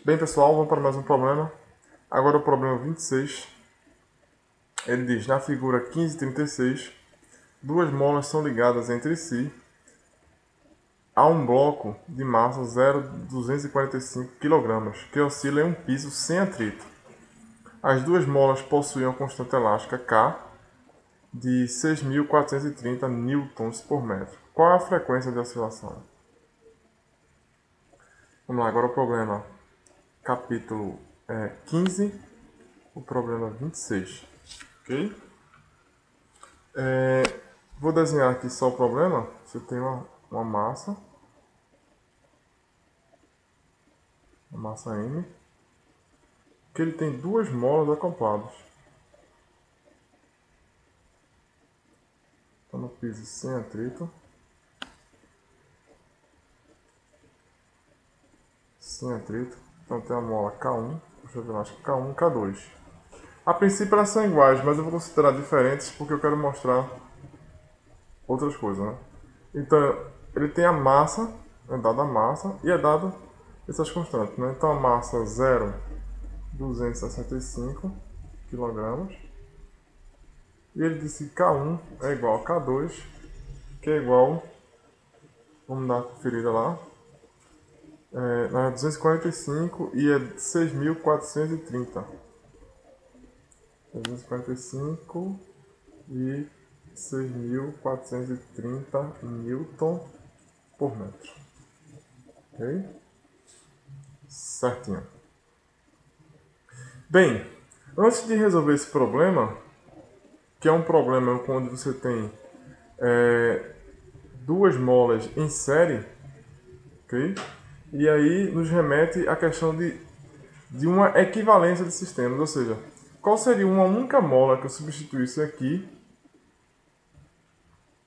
Bem, pessoal, vamos para mais um problema. Agora o problema 26. Ele diz, na figura 1536, duas molas são ligadas entre si a um bloco de massa 0,245 kg, que oscila em um piso sem atrito. As duas molas possuem uma constante elástica K de 6.430 newtons por metro. Qual é a frequência de oscilação? Vamos lá, agora o problema capítulo 15, o problema 26. Ok? Vou desenhar aqui só o problema. Você tem uma massa M, que ele tem duas molas acopladas. Está no piso sem atrito. Sem atrito. Então tem a mola K1, deixa eu ver, acho que K1 e K2. A princípio elas são iguais, mas eu vou considerar diferentes porque eu quero mostrar outras coisas, né? Então ele tem a massa, é dado a massa e é dado essas constantes, né? Então a massa 0,265 kg. E ele disse que K1 é igual a K2, que é igual, vamos dar uma conferida lá, é 245 e é 6.430. 245 e 6.430 newton por metro. Ok? Certinho. Bem, antes de resolver esse problema, que é um problema onde você tem duas molas em série, ok? E aí nos remete à questão de uma equivalência de sistemas, ou seja, qual seria uma única mola que eu substituísse aqui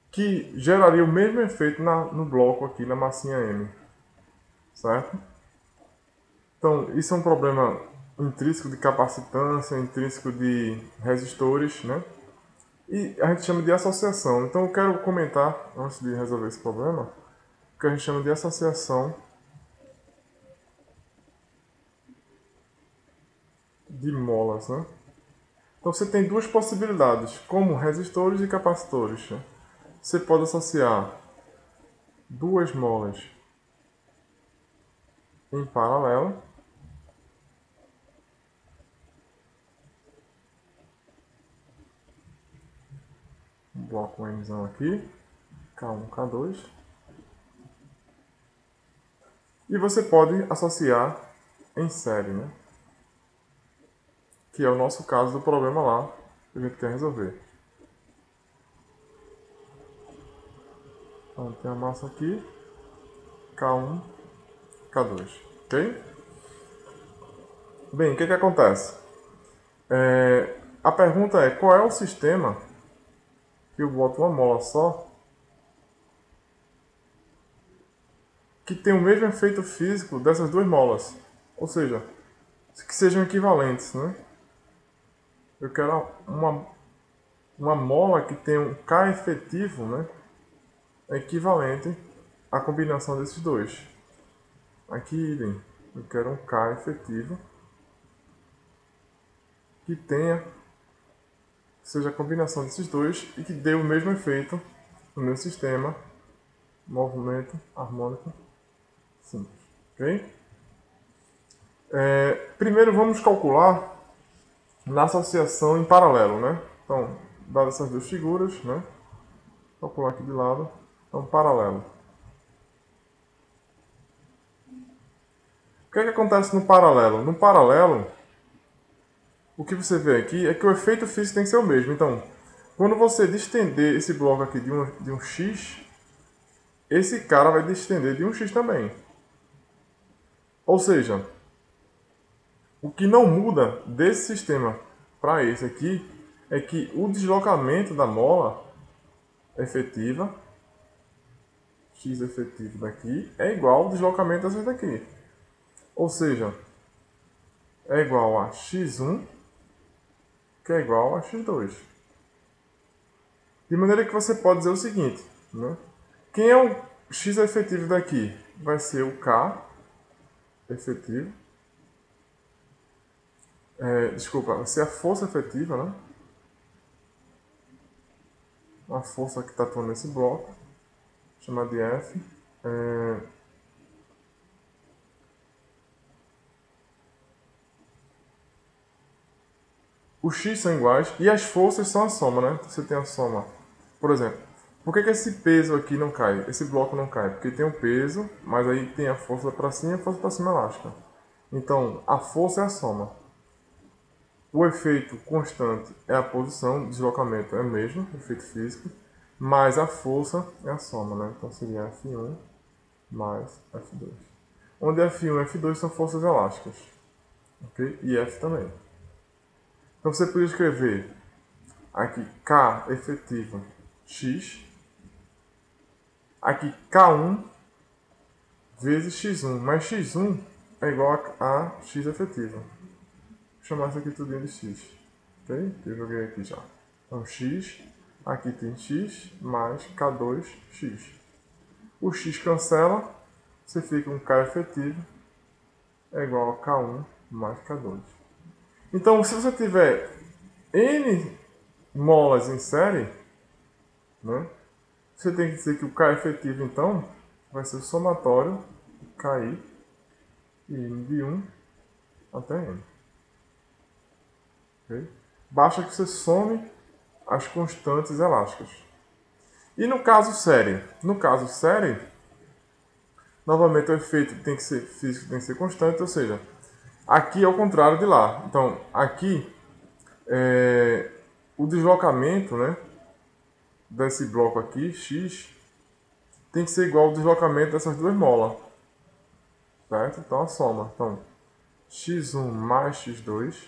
que geraria o mesmo efeito no bloco aqui, na massinha M, certo? Então, isso é um problema intrínseco de capacitância, intrínseco de resistores, né? E a gente chama de associação. Então, eu quero comentar, antes de resolver esse problema, o que a gente chama de associação de molas, né? Então, você tem duas possibilidades, como resistores e capacitores, né? Você pode associar duas molas em paralelo, um bloco M aqui, K1, K2, e você pode associar em série, né? Que é o nosso caso do problema lá que a gente quer resolver. Então tem a massa aqui, K1, K2, ok? Bem, o que acontece? A pergunta é, qual é o sistema que eu boto uma mola só que tem o mesmo efeito físico dessas duas molas? Ou seja, que sejam equivalentes, né? Eu quero uma mola que tenha um K efetivo, né? Equivalente à combinação desses dois. Aqui, idem, eu quero um K efetivo que seja a combinação desses dois e que dê o mesmo efeito no meu sistema, movimento harmônico simples. Ok? Primeiro vamos calcular na associação em paralelo, né? Então, dadas essas duas figuras, né? Vou calcular aqui de lado. Então, paralelo. O que acontece no paralelo? No paralelo, o que você vê aqui é que o efeito físico tem que ser o mesmo. Então, quando você distender esse bloco aqui de um X, esse cara vai distender de um X também. Ou seja, o que não muda desse sistema para esse aqui é que o deslocamento da mola efetiva, x efetivo daqui, é igual ao deslocamento dessas daqui. Ou seja, é igual a x1, que é igual a x2. De maneira que você pode dizer o seguinte, né? Quem é o x efetivo daqui? Vai ser o k efetivo. Desculpa, vai ser a força efetiva, né? A força que está atuando nesse bloco, chamada de F. Os x são iguais e as forças são a soma, né? Você tem a soma. Por exemplo, por que esse peso aqui não cai? Esse bloco não cai? Porque tem um peso, mas aí tem a força para cima e a força para cima elástica. Então, a força é a soma. O efeito constante é a posição, o deslocamento é o mesmo, efeito físico, mas a força é a soma, né? Então seria F1 mais F2. Onde F1 e F2 são forças elásticas, ok? E F também. Então você pode escrever aqui K efetivo X, aqui K1 vezes X1, mas X1 é igual a X efetivo. Vou chamar isso aqui tudo de X, ok? Eu joguei aqui já. Então X, aqui tem X mais K2X. O X cancela, você fica com K efetivo é igual a K1 mais K2. Então, se você tiver N molas em série, né, você tem que dizer que o K efetivo, então, vai ser o somatório de KI e N de 1 até N. Okay? Basta que você some as constantes elásticas. E no caso série? No caso série, novamente o efeito tem que ser físico, tem que ser constante, ou seja, aqui é o contrário de lá. Então, aqui, o deslocamento, né, desse bloco aqui, X, tem que ser igual ao deslocamento dessas duas molas. Certo? Então, a soma. Então, x1 mais x2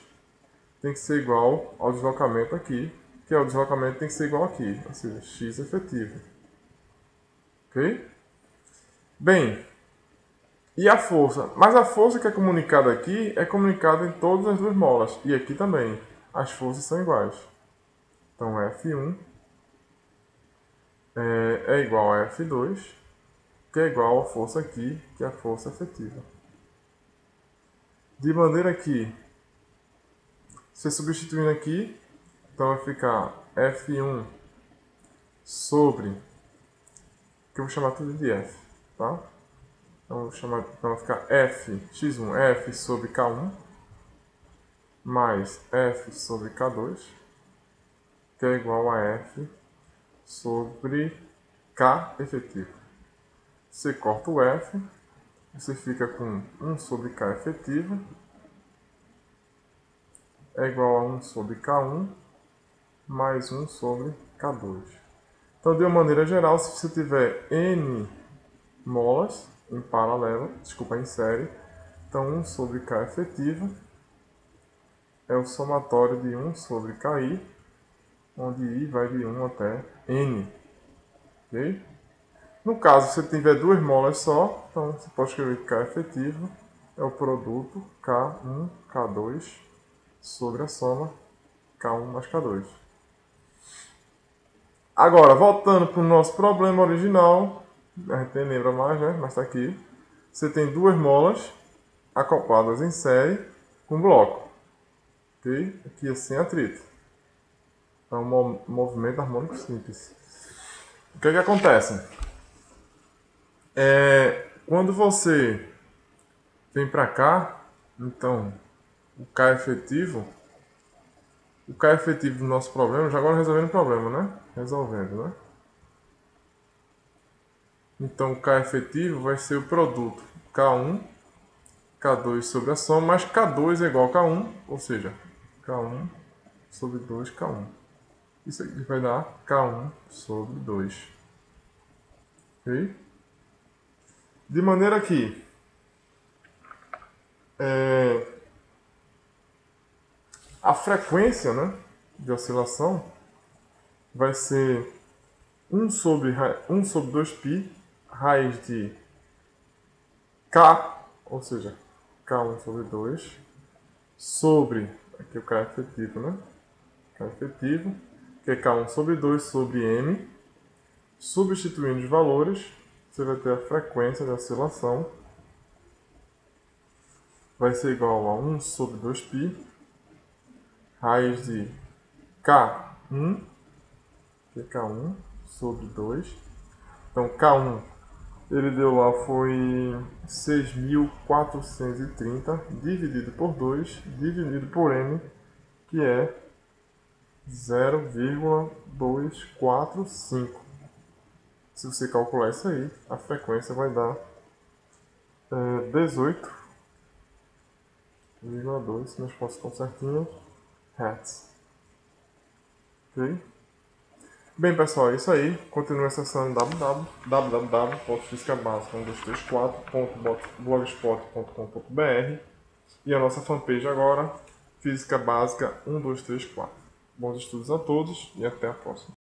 tem que ser igual ao deslocamento aqui, que é o deslocamento tem que ser igual aqui, ou seja, x efetivo. Ok? Bem, e a força? Mas a força que é comunicada aqui é comunicada em todas as duas molas, e aqui também. As forças são iguais. Então, F1 é igual a F2, que é igual a força aqui, que é a força efetiva. De maneira que, se substituindo aqui, então vai ficar F1 sobre, que eu vou chamar tudo de F, tá? Então vou chamar, então vai ficar F, x1, F sobre K1, mais F sobre K2, que é igual a F sobre K efetivo. Você corta o F, você fica com 1 sobre K efetivo, é igual a 1 sobre K1, mais 1 sobre K2. Então, de uma maneira geral, se você tiver N molas em paralelo, desculpa, em série, então 1 sobre K efetivo é o somatório de 1 sobre KI, onde I vai de 1 até N. Okay? No caso, se você tiver duas molas só, então você pode escrever que K efetivo é o produto K1, K2 sobre a soma K1 mais K2. Agora, voltando para o nosso problema original, a gente nem lembra mais, né? Mas está aqui. Você tem duas molas acopladas em série com bloco. Ok? Aqui é sem atrito. É um movimento harmônico simples. O que é que acontece? Quando você vem para cá, então o K efetivo do nosso problema, já agora resolvendo o problema, né? Resolvendo, né? Então o K efetivo vai ser o produto K1, K2 sobre a soma, mas K2 é igual a K1, ou seja, K1 sobre 2 K1. Isso aqui vai dar K1 sobre 2. Ok? De maneira que a frequência, né, de oscilação vai ser 1 sobre 2π raiz de K, ou seja, K1 sobre 2, sobre, aqui o K efetivo, né? K efetivo, que é K1 sobre 2 sobre M. Substituindo os valores, você vai ter a frequência de oscilação, vai ser igual a 1 sobre 2π raiz de K1, que é K1 sobre 2. Então, K1, ele deu lá foi 6.430 dividido por 2, dividido por M, que é 0,245. Se você calcular isso aí, a frequência vai dar 18,2, se meus pontos estão certinhos, Hz. Ok? Bem, pessoal, é isso aí. Continue acessando www.fisicabasica123.blogspot.com.br e a nossa fanpage agora, Física Básica 1234. Bons estudos a todos e até a próxima.